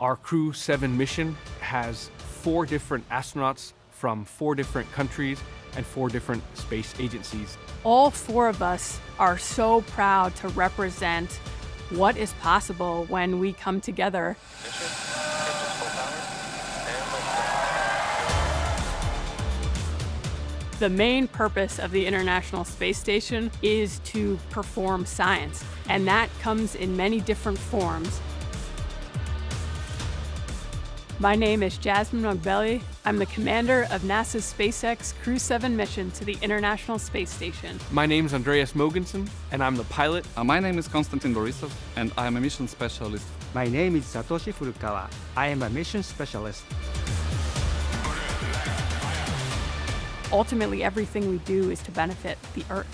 Our Crew-7 mission has 4 different astronauts from 4 different countries and 4 different space agencies. All 4 of us are so proud to represent what is possible when we come together. The main purpose of the International Space Station is to perform science, and that comes in many different forms. My name is Jasmin Moghbeli. I'm the commander of NASA's SpaceX Crew-7 mission to the International Space Station. My name is Andreas Mogensen, and I'm the pilot. My name is Konstantin Borisov, and I am a mission specialist. My name is Satoshi Furukawa. I am a mission specialist. Ultimately, everything we do is to benefit the Earth.